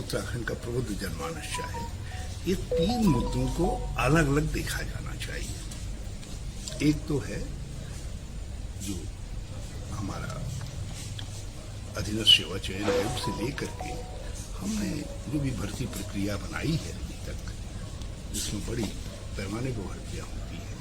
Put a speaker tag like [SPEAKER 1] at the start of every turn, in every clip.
[SPEAKER 1] उत्तराखंड का प्रबुद्ध जनमानस चाहे, ये तीन मुद्दों को अलग अलग देखा जाना चाहिए। एक तो है जो हमारा अधीनस्थ सेवा चयन आयोग से लेकर के हमने जो भी भर्ती प्रक्रिया बनाई है अभी तक, जिसमें बड़ी पैमाने पर भर्तियां होती है,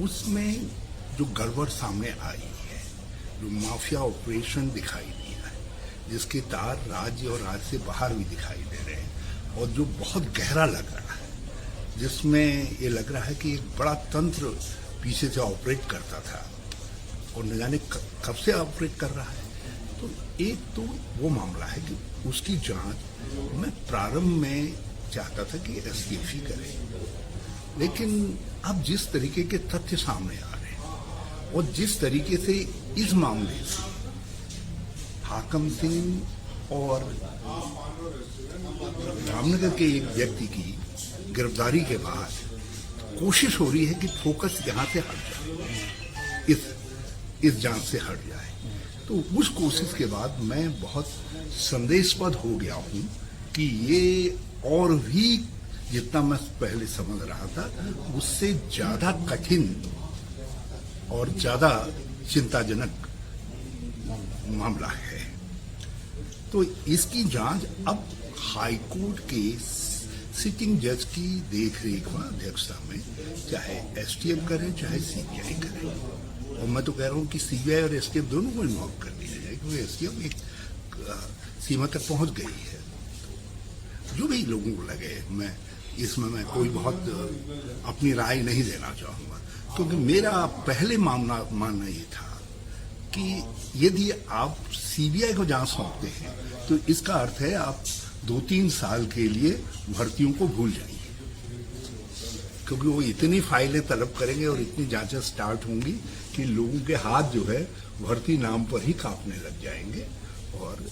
[SPEAKER 1] उसमें जो गड़बड़ सामने आई है, जो माफिया ऑपरेशन दिखाई दिया है, जिसके तार राज्य और राज्य से बाहर भी दिखाई दे रहे हैं, और जो बहुत गहरा लग रहा है, जिसमें ये लग रहा है कि एक बड़ा तंत्र पीछे से ऑपरेट करता था और न जाने कब से ऑपरेट कर रहा है। तो एक तो वो मामला है कि उसकी जांच मैं प्रारंभ में चाहता था कि एसटीएफ ही करे, लेकिन अब जिस तरीके के तथ्य सामने आ रहे हैं और जिस तरीके से इस मामले से हाकम सिंह और रामनगर के एक व्यक्ति की गिरफ्तारी के बाद कोशिश हो रही है कि फोकस यहां से हट जाए, इस जांच से हट जाए। तो उस कोशिश के बाद मैं बहुत संदेशपद हो गया हूं कि ये और भी जितना मैं पहले समझ रहा था उससे ज्यादा कठिन और ज्यादा चिंताजनक मामला है। तो इसकी जांच अब हाईकोर्ट के सिटिंग जज की देखरेख में, अध्यक्षता में, चाहे एसटीएफ करे चाहे सीबीआई करे, और मैं तो कह रहा हूं कि सीबीआई और एसटीएफ दोनों को इन्वॉल्व कर दिया जाए, क्योंकि एसटीएफ एक सीमा तक पहुंच गई है। जो भी लोगों को लगे, मैं कोई बहुत अपनी राय नहीं देना चाहूंगा, क्योंकि मेरा पहले मानना ये था कि यदि आप सीबीआई को जांच सौंपते हैं तो इसका अर्थ है आप 2-3 साल के लिए भर्तियों को भूल जाइए, क्योंकि वो इतनी फाइलें तलब करेंगे और इतनी जांचें स्टार्ट होंगी कि लोगों के हाथ जो है भर्ती नाम पर ही कांपने लग जाएंगे और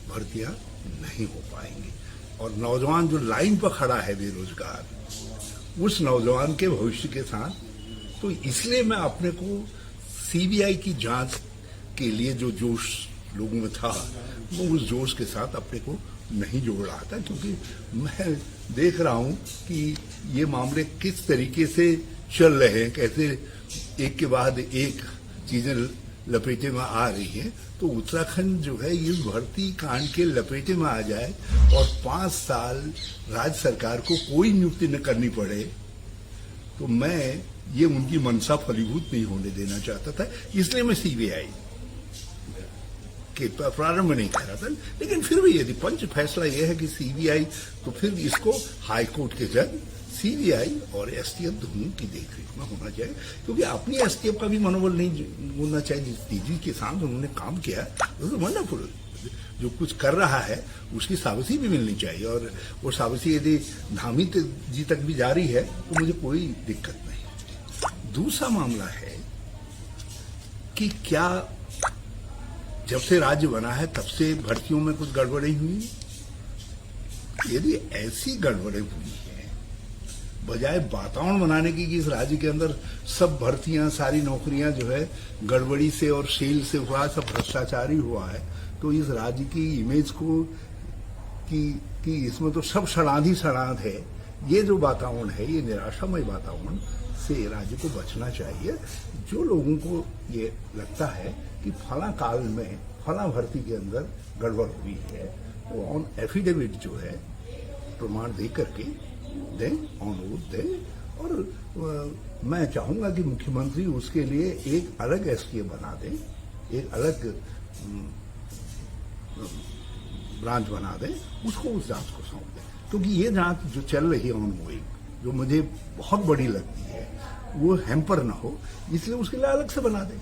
[SPEAKER 1] भर्तियां नहीं हो पाएंगी। और नौजवान जो लाइन पर खड़ा है बेरोजगार, उस नौजवान के भविष्य के साथ, तो इसलिए मैं अपने को सीबीआई की जांच के लिए जो जोश लोगों में था, वो उस जोश के साथ अपने को नहीं जोड़ रहा था, क्योंकि मैं देख रहा हूं कि ये मामले किस तरीके से चल रहे हैं, कैसे एक के बाद एक चीजें लपेटे में आ रही हैं। तो उत्तराखंड जो है इस भर्ती कांड के लपेटे में आ जाए और 5 साल राज्य सरकार को कोई नियुक्ति न करनी पड़े, तो मैं ये उनकी मनसा फलीभूत नहीं होने देना चाहता था। इसलिए मैं सीबीआई के प्रारंभ में नहीं कह रहा था, लेकिन फिर भी यदि पंच फैसला यह है कि सीबीआई, तो फिर इसको हाईकोर्ट के जज सीबीआई और एसटीएफ दोनों की देखरेख में होना चाहिए, क्योंकि अपनी एसटीएफ का भी मनोबल नहीं होना चाहिए। जिस तेजी के साथ उन्होंने काम किया वंडरफुल, जो कुछ कर रहा है उसकी शाबाशी भी मिलनी चाहिए, और वो शाबाशी यदि धामी जी तक भी जारी है तो मुझे कोई दिक्कत नहीं। दूसरा मामला है कि क्या जब से राज्य बना है तब से भर्तियों में कुछ गड़बड़ी हुई? यदि ऐसी गड़बड़ी हुई है, बजाय वातावरण बनाने की कि इस राज्य के अंदर सब भर्तियां, सारी नौकरियां जो है गड़बड़ी से और सेल से हुआ, सब भ्रष्टाचारी हुआ है, तो इस राज्य की इमेज को कि इसमें तो सब सड़ांध है, ये जो वातावरण है, ये निराशामय वातावरण से राज्य को बचना चाहिए। जो लोगों को ये लगता है कि फला काल में फला भर्ती के अंदर गड़बड़ हुई है, वो ऑन एफिडेविट जो है प्रमाण दे करके दें, ऑन ओथ दें, और मैं चाहूंगा कि मुख्यमंत्री उसके लिए एक अलग एसटीएफ बना दें, एक अलग ब्रांच बना दें, उसको उस जांच को सौंप दें, क्योंकि ये जांच जो चल रही है ऑनगोइंग, जो मुझे बहुत बड़ी लगती है, वो हैम्पर ना हो, इसलिए उसके लिए अलग से बना दें।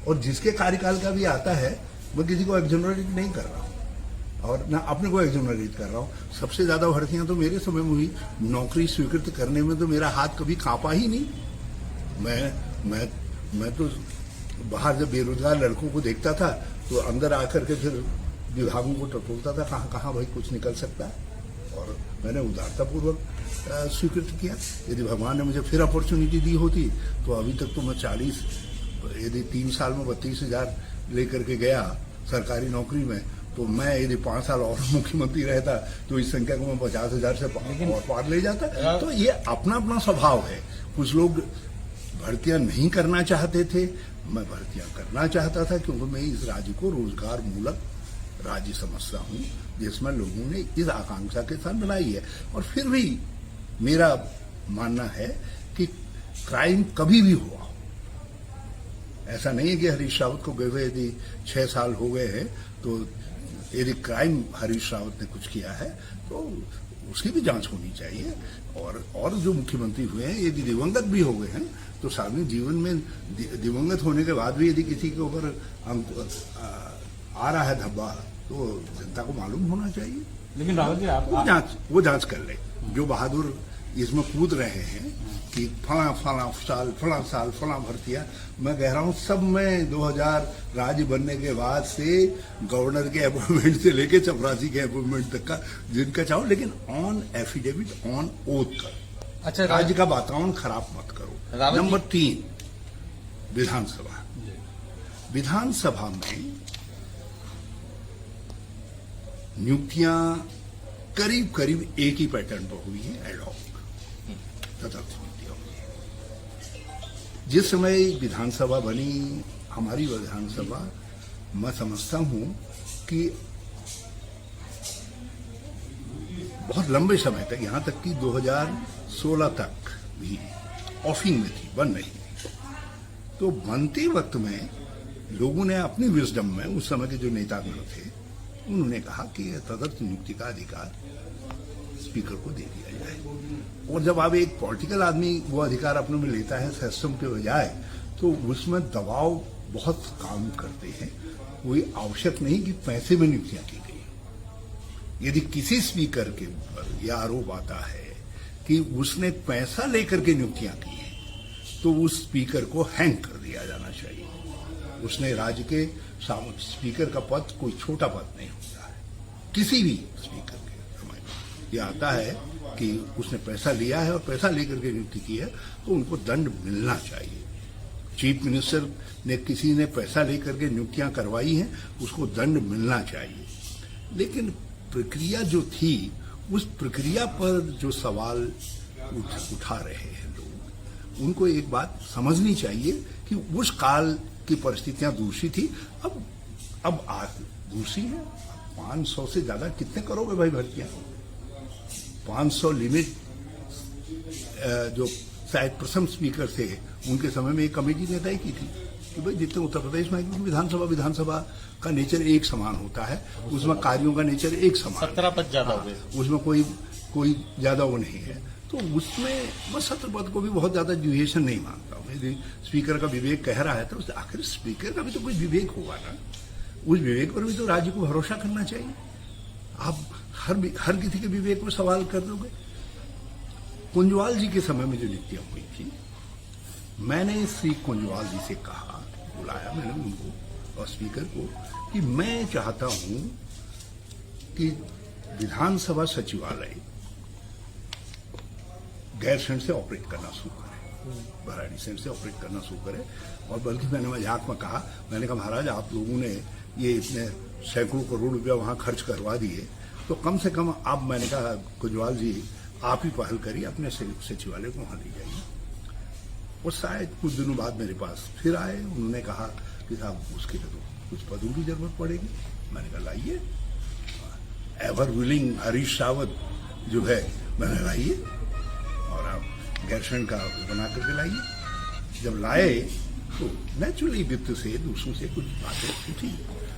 [SPEAKER 1] और जिसके कार्यकाल का भी आता है, मैं किसी को एक्सोनरेट नहीं कर रहा हूं और ना अपने को एक्सोनरेट कर रहा हूं। सबसे ज्यादा भर्तियां तो मेरे समय में हुई, नौकरी स्वीकृत करने में तो मेरा हाथ कभी कांपा ही नहीं। मैं तो बाहर जब बेरोजगार लड़कों को देखता था तो अंदर आकर के फिर विभागों को टटोलता था, कहाँ भाई कुछ निकल सकता है, और मैंने उदारतापूर्वक स्वीकृत किया। यदि भगवान ने मुझे फिर अपॉर्चुनिटी दी होती तो अभी तक तो मैं 3 साल में 32,000 लेकर के गया सरकारी नौकरी में, तो मैं यदि 5 साल और मुख्यमंत्री रहता तो इस संख्या को मैं 50,000 से और पार ले जाता। तो ये अपना अपना स्वभाव है। कुछ लोग भर्तियां नहीं करना चाहते थे, मैं भर्तियां करना चाहता था, क्योंकि मैं इस राज्य को रोजगार मूलक राज्य समझता हूँ, जिसमें लोगों ने इस आकांक्षा के साथ बनाई है। और फिर भी मेरा मानना है कि क्राइम कभी भी हुआ, ऐसा नहीं है कि हरीश रावत को गए हुए यदि 6 साल हो गए हैं तो यदि क्राइम हरीश रावत ने कुछ किया है तो उसकी भी जांच होनी चाहिए। और जो मुख्यमंत्री हुए हैं यदि दिवंगत भी हो गए हैं तो सार्वजनिक जीवन में दिवंगत होने के बाद भी यदि किसी के ऊपर आ रहा है धब्बा तो जनता को मालूम होना चाहिए।
[SPEAKER 2] लेकिन रावत जी
[SPEAKER 1] वो जांच कर ले। जो बहादुर इसमें कूद रहे हैं कि फला साल फला भर्तियां, मैं कह रहा हूं सब में 2000 राज्य बनने के बाद से गवर्नर के अपॉइंटमेंट से लेके चपरासी के अपॉइंटमेंट तक का जिनका चाहो, लेकिन ऑन एफिडेविट ऑन ओथ करो।
[SPEAKER 2] अच्छा,
[SPEAKER 1] राज्य का वातावरण खराब मत करो। नंबर 3, विधानसभा में नियुक्तियां करीब करीब एक ही पैटर्न पर हुई है, एडॉक तदर्थ नियुक्तियां हुई है। जिस समय विधानसभा बनी, हमारी विधानसभा, मैं समझता हूं कि बहुत लंबे समय तक, यहां तक कि 2016 तक भी ऑफिंग में थी, बन रही थी। तो बनते वक्त में लोगों ने अपनी विजडम में, उस समय के जो नेतागण थे, उन्होंने कहा कि तदर्थ नियुक्ति का अधिकार स्पीकर को दे दिया जाए। और जब आप एक पॉलिटिकल आदमी वो अधिकार अपने में लेता है सिस्टम के बजाय, तो उसमें दबाव बहुत काम करते हैं। कोई आवश्यक नहीं कि पैसे में नियुक्तियां की गई। यदि किसी स्पीकर के ऊपर यह आरोप आता है कि उसने पैसा लेकर के नियुक्तियां की हैं, तो उस स्पीकर को हैंग कर दिया जाना चाहिए। उसने राज्य के स्पीकर का पद कोई छोटा पद नहीं होता है। किसी भी स्पीकर के समय में यह आता है कि उसने पैसा लिया है और पैसा लेकर के नियुक्ति की है, तो उनको दंड मिलना चाहिए। चीफ मिनिस्टर ने, किसी ने पैसा लेकर के नियुक्तियां करवाई हैं, उसको दंड मिलना चाहिए। लेकिन प्रक्रिया जो थी, उस प्रक्रिया पर जो सवाल उठा रहे हैं लोग, उनको एक बात समझनी चाहिए कि उस काल की परिस्थितियां दूसरी थी, अब आज दूसरी है। 500 से ज्यादा कितने करोगे भाई भर्तियां? 500 लिमिट जो शायद प्रथम स्पीकर थे उनके समय में एक कमेटी ने तय की थी कि भाई जितने उत्तर प्रदेश में विधानसभा का नेचर एक समान होता है, उसमें कार्यों का नेचर एक समान,
[SPEAKER 2] 17 पद ज्यादा हो गए,
[SPEAKER 1] उसमें कोई ज्यादा वो नहीं है। तो उसमें मैं 17 पद को भी बहुत ज्यादा ड्यूरेशन नहीं मानता हूँ। यदि स्पीकर का विवेक कह रहा है तो आखिर स्पीकर का भी तो कोई विवेक होगा ना। उस विवेक पर भी तो राज्य को भरोसा करना चाहिए। आप हर किसी के विवेक को सवाल कर दोगे। कुंजवाल जी के समय में जो नियुक्तियां हुई थी, मैंने श्री कुंजवाल जी से कहा, बुलाया मैंने उनको और स्पीकर को, कि मैं चाहता हूं कि विधानसभा सचिवालय गैरसैंण से ऑपरेट करना शुरू करे, भराड़ीसैंण से ऑपरेट करना शुरू करे। और बल्कि मैंने मजाक में कहा, मैंने कहा महाराज आप लोगों ने ये इतने सैकड़ों करोड़ रुपया वहां खर्च करवा दिए, तो कम से कम आप, मैंने कहा कुंजवाल जी आप ही पहल करिए, अपने सचिवालय को वहां ले जाइए। और शायद कुछ दिनों बाद मेरे पास फिर आए, उन्होंने कहा कि साहब उसके लिए तो कुछ पदों की जरूरत पड़ेगी। मैंने कहा लाइए, एवर विलिंग हरीश रावत जो है, मैंने लाइए और आप गैरसैंण का बना करके लाइए। जब लाए तो नेचुरली वित्त से, दूसरों से कुछ बातें पूछी,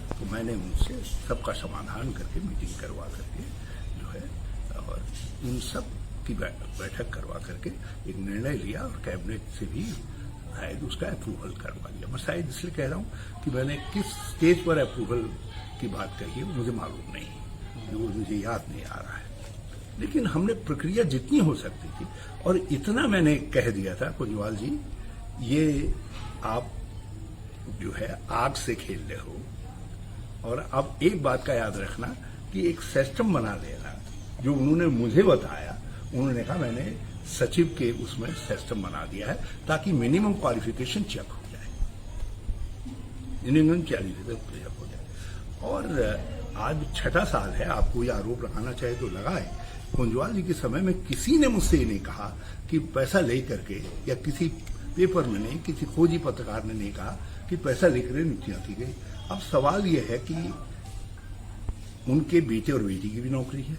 [SPEAKER 1] तो मैंने उनसे सबका समाधान करके मीटिंग करवा करके जो है, और उन सब की बैठक करवा करके एक निर्णय लिया और कैबिनेट से भी शायद उसका अप्रूवल करवा लिया। मैं शायद इसलिए कह रहा हूं कि मैंने किस स्टेज पर अप्रूवल की बात कही है मुझे मालूम नहीं, वो मुझे याद नहीं आ रहा है। लेकिन हमने प्रक्रिया जितनी हो सकती थी, और इतना मैंने कह दिया था कुंजवाल जी, ये आप जो है आग से खेल रहे हो। और अब एक बात का याद रखना कि एक सिस्टम बना लेना, जो उन्होंने मुझे बताया, उन्होंने कहा मैंने सचिव के उसमें सिस्टम बना दिया है ताकि मिनिमम क्वालिफिकेशन चेक हो जाए, मिनिमम क्वालिफिकेशन चेक हो जाए। और आज 6ठा साल है, आप कोई आरोप लगाना चाहे तो लगाए। कुंजवाल जी के समय में किसी ने मुझसे ये नहीं कहा कि पैसा ले करके, या किसी पेपर में नहीं, किसी खोजी पत्रकार ने नहीं कहा कि पैसा लेकर नियुक्तियां की गई। अब सवाल यह है कि उनके बेटे और बेटी की भी नौकरी है।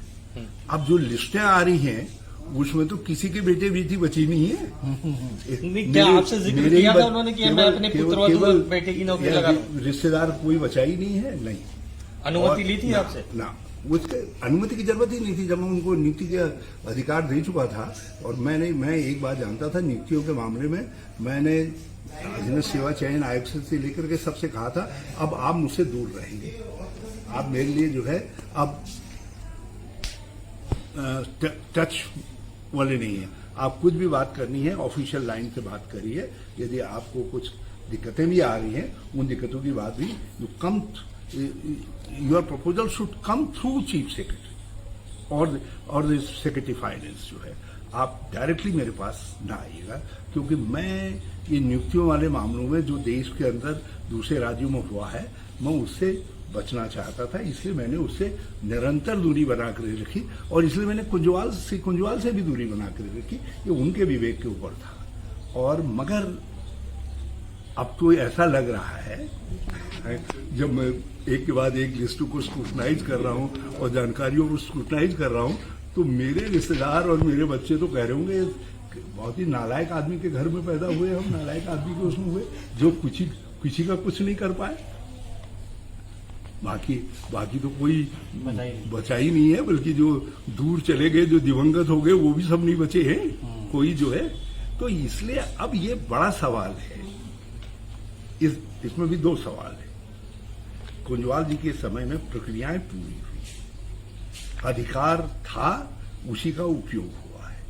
[SPEAKER 1] अब जो लिस्टें आ रही हैं उसमें तो किसी के बेटे बेटी बची नहीं है।
[SPEAKER 2] क्या आपसे जिक्र किया था उन्होंने कि मैं अपने पुत्रवधू और बेटे की नौकरी लगा रहा हूं?
[SPEAKER 1] रिश्तेदार कोई बचा ही नहीं है, नहीं।
[SPEAKER 2] अनुमति ली थी आपसे?
[SPEAKER 1] ना, उसके अनुमति की जरूरत ही नहीं थी जब मैं उनको नियुक्ति के अधिकार दे चुका था। और मैं एक बात जानता था, नियुक्तियों के मामले में मैंने अधीनस्थ सेवा चयन आयोग से लेकर के सबसे कहा था, अब आप मुझसे दूर रहेंगे, आप मेरे लिए जो है अब टच वाले नहीं है। आप कुछ भी बात करनी है ऑफिशियल लाइन से बात करिए। यदि आपको कुछ दिक्कतें भी आ रही हैं, उन दिक्कतों की बात भी your proposal should come through chief secretary और द सेक्रेटरी फाइनेंस जो है, आप डायरेक्टली मेरे पास ना आइएगा। क्योंकि मैं ये नियुक्तियों वाले मामलों में जो देश के अंदर दूसरे राज्यों में हुआ है, मैं उससे बचना चाहता था। इसलिए मैंने उससे निरंतर दूरी बनाकर रखी, और इसलिए मैंने कुंजवाल से भी दूरी बनाकर रखी। ये उनके विवेक के ऊपर था। और मगर अब तो ऐसा लग रहा है, जब मैं एक के बाद एक लिस्टों को स्क्रूटनाइज कर रहा हूं और जानकारियों को स्क्रूटनाइज कर रहा हूं, तो मेरे रिश्तेदार और मेरे बच्चे तो कह रहे होंगे बहुत ही नालायक आदमी के घर में पैदा हुए हम, नालायक आदमी के उसमें हुए जो किसी का कुछ नहीं कर पाए। बाकी तो कोई बचा ही नहीं है, बल्कि जो दूर चले गए, जो दिवंगत हो गए, वो भी सब नहीं बचे हैं कोई जो है। तो इसलिए अब ये बड़ा सवाल है, इसमें भी दो सवाल है। कुंजवाल जी के समय में प्रक्रियाएं पूरी हुई, अधिकार था, उसी का उपयोग हुआ है।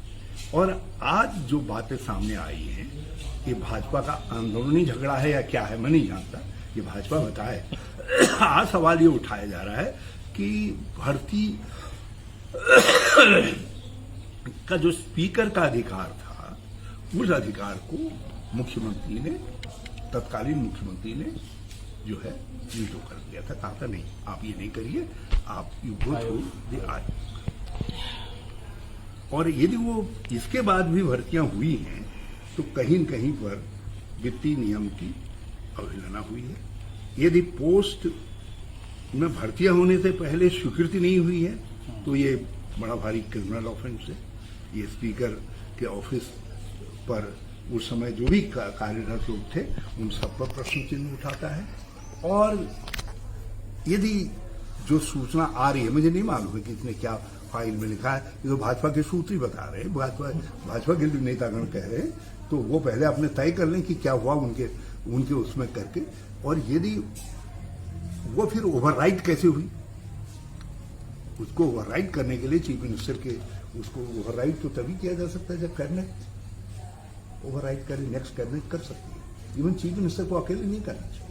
[SPEAKER 1] और आज जो बातें सामने आई हैं, ये भाजपा का आंदोलनी झगड़ा है या क्या है मैं नहीं जानता, ये भाजपा बताए। आज सवाल ये उठाया जा रहा है कि भर्ती का जो स्पीकर का अधिकार था, उस अधिकार को मुख्यमंत्री ने, तत्कालीन मुख्यमंत्री ने जो है वीटो कर दिया था। कहा था नहीं, आप ये नहीं करिए, आप यू गो थ्रू द आयोग। और यदि वो इसके बाद भी भर्तियां हुई हैं, तो कहीं न कहीं पर वित्तीय नियम की अवहेलना हुई है। यदि पोस्ट में भर्तियां होने से पहले स्वीकृति नहीं हुई है, तो ये बड़ा भारी क्रिमिनल ऑफेंस है। ये स्पीकर के ऑफिस पर उस समय जो भी कार्यरत लोग थे, उन सब पर प्रश्न चिन्ह उठाता है। और यदि जो सूचना आ रही है, मुझे नहीं मालूम है कि इसने क्या फाइल में लिखा है, ये तो भाजपा के सूत्र ही बता रहे हैं, भाजपा के नेतागण कह रहे हैं, तो वो पहले अपने तय कर लें कि क्या हुआ उनके उसमें करके। और यदि वो फिर ओवरराइड कैसे हुई, उसको ओवरराइड करने के लिए चीफ मिनिस्टर के, उसको ओवरराइड तो तभी किया जा सकता है जब कैबिनेट ओवरराइड करे। नेक्स्ट कैबिनेट कर सकती है, इवन चीफ मिनिस्टर को अकेले नहीं करना चाहिए,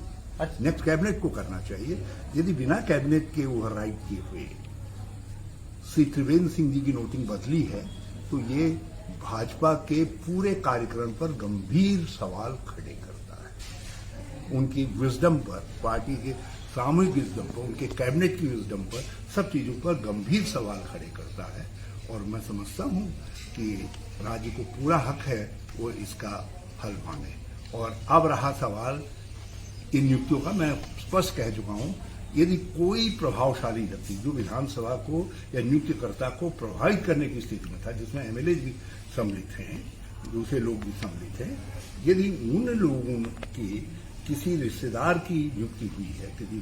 [SPEAKER 1] नेक्स्ट कैबिनेट को करना चाहिए। यदि बिना कैबिनेट के ओवरराइड किए हुए श्री त्रिवेंद्र सिंह जी की नोटिंग बदली है, तो ये भाजपा के पूरे कार्यक्रम पर गंभीर सवाल खड़े करता है। उनकी विजडम पर, पार्टी के सामूहिक विजडम पर, उनके कैबिनेट की विजडम पर, सब चीजों पर गंभीर सवाल खड़े करता है। और मैं समझता हूं कि राज्य को पूरा हक है वो इसका हल मांगे। और अब रहा सवाल इन नियुक्तियों का, मैं स्पष्ट कह चुका हूं, यदि कोई प्रभावशाली व्यक्ति जो विधानसभा को या नियुक्तिकर्ता को प्रभावित करने की स्थिति में था, जिसमें एमएलए भी सम्मिलित हैं, दूसरे लोग भी सम्मिलित हैं, यदि उन लोगों की किसी रिश्तेदार की नियुक्ति हुई है, किसी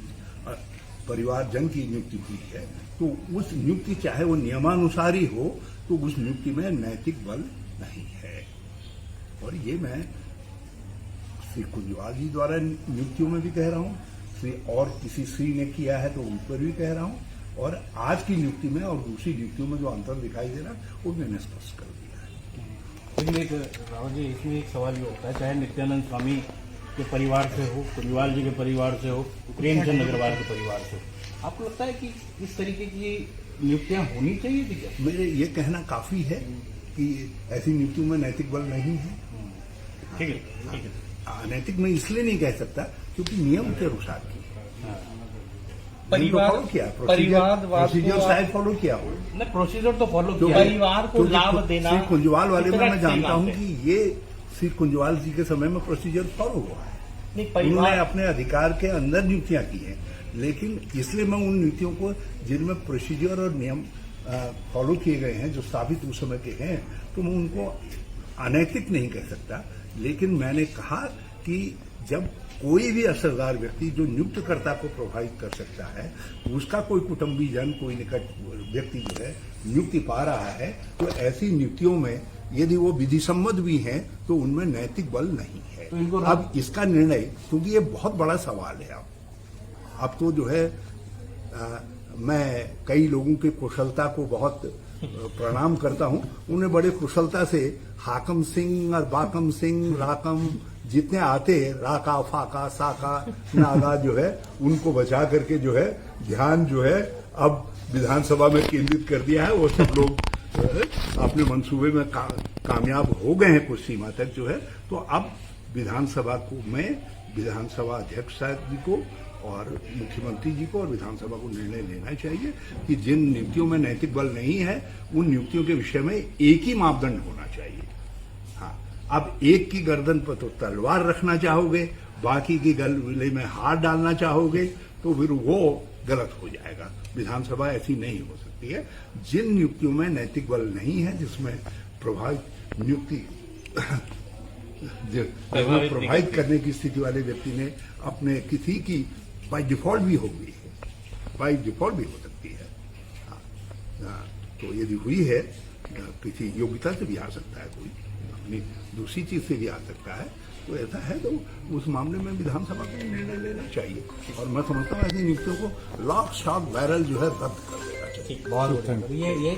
[SPEAKER 1] परिवारजन की नियुक्ति हुई है, तो उस नियुक्ति चाहे वो नियमानुसार ही हो, तो उस नियुक्ति में नैतिक बल नहीं है। और ये मैं श्री कुंजवाल जी द्वारा नियुक्तियों में भी कह रहा हूँ, और किसी श्री ने किया है तो उन पर भी कह रहा हूँ, और आज की नियुक्ति में और दूसरी नियुक्तियों में जो अंतर दिखाई दे रहा है वो मैंने स्पष्ट कर दिया है।
[SPEAKER 3] लेकिन एक रावत जी, इसमें एक सवाल ये होता है, चाहे नित्यानंद स्वामी के परिवार से हो, कुंजवाल जी के परिवार से हो, प्रेमचंद अग्रवाल के परिवार से हो, आपको लगता है कि इस तरीके की नियुक्तियां होनी चाहिए थी क्या?
[SPEAKER 1] मेरे ये कहना काफी है कि ऐसी नियुक्तियों में नैतिक बल नहीं है।
[SPEAKER 3] ठीक है, ठीक है।
[SPEAKER 1] अनैतिक मैं इसलिए नहीं कह सकता क्योंकि नियम के अनुसार की।
[SPEAKER 2] परिवार परिवारवाद
[SPEAKER 1] प्रोसीजर
[SPEAKER 2] को
[SPEAKER 1] शायद फॉलो किया हो।
[SPEAKER 3] नहीं, प्रोसीजर तो फॉलो
[SPEAKER 1] जो
[SPEAKER 3] किया है।
[SPEAKER 2] परिवार को
[SPEAKER 1] क्योंकि
[SPEAKER 2] लाभ देना
[SPEAKER 1] श्री कुंजवाल वाले में
[SPEAKER 2] कितना
[SPEAKER 1] मैं जानता
[SPEAKER 2] सही
[SPEAKER 1] हूँ
[SPEAKER 2] बात है।
[SPEAKER 1] कि ये श्री कुंजवाल जी के समय में प्रोसीजर फॉलो हुआ है।
[SPEAKER 2] नहीं,
[SPEAKER 1] उन्होंने
[SPEAKER 2] परिवार
[SPEAKER 1] अपने अधिकार के अंदर नियुक्तियां की हैं, लेकिन इसलिए मैं उन नीतियों को जिनमें प्रोसीजर और नियम फॉलो किए गए हैं, जो साबित उस समय के हैं, तो मैं उनको अनैतिक नहीं कह सकता। लेकिन मैंने कहा कि जब कोई भी असरदार व्यक्ति जो नियुक्तकर्ता को प्रभावित कर सकता है, उसका कोई कुटुंबीजन, कोई निकट व्यक्ति जो है नियुक्ति पा रहा है, तो ऐसी नियुक्तियों में यदि वो विधि सम्मत भी हैं तो उनमें नैतिक बल नहीं है।
[SPEAKER 3] तो इनको
[SPEAKER 1] अब इसका निर्णय, क्योंकि ये बहुत बड़ा सवाल है, अब तो जो है मैं कई लोगों की कुशलता को बहुत प्रणाम करता हूं। उन्हें बड़े कुशलता से हाकम सिंह और बाकम सिंह, राकम जितने आते, राका फाका साका नागा जो है, उनको बचा करके जो है ध्यान जो है अब विधानसभा में केंद्रित कर दिया है। वो सब लोग अपने मंसूबे में कामयाब हो गए हैं कुछ सीमा तक जो है। तो अब विधानसभा को में विधानसभा अध्यक्ष साहब जी को और मुख्यमंत्री जी को और विधानसभा को निर्णय लेना चाहिए कि जिन नियुक्तियों में नैतिक बल नहीं है, उन नियुक्तियों के विषय में एक ही मापदंड होना चाहिए। हाँ, अब एक की गर्दन पर तो तलवार रखना चाहोगे, बाकी की गले में हाथ डालना चाहोगे, तो फिर वो गलत हो जाएगा। विधानसभा ऐसी नहीं हो सकती है। जिन नियुक्तियों में नैतिक बल नहीं है, जिसमें प्रभावित नियुक्ति प्रभावित करने की स्थिति वाले व्यक्ति ने अपने किसी की बाय डिफॉल्ट भी हो गई है, बाय डिफॉल्ट भी हो सकती है। तो यदि हुई है, किसी योग्यता से भी आ सकता है, कोई अपनी दूसरी चीज से भी आ सकता है, तो ऐसा है तो उस मामले में विधानसभा को निर्णय लेना चाहिए। और मैं समझता हूँ ऐसी नियुक्तियों को लॉक शॉक बैरल जो है रद्द कर देना चाहिए।
[SPEAKER 3] बहुत ये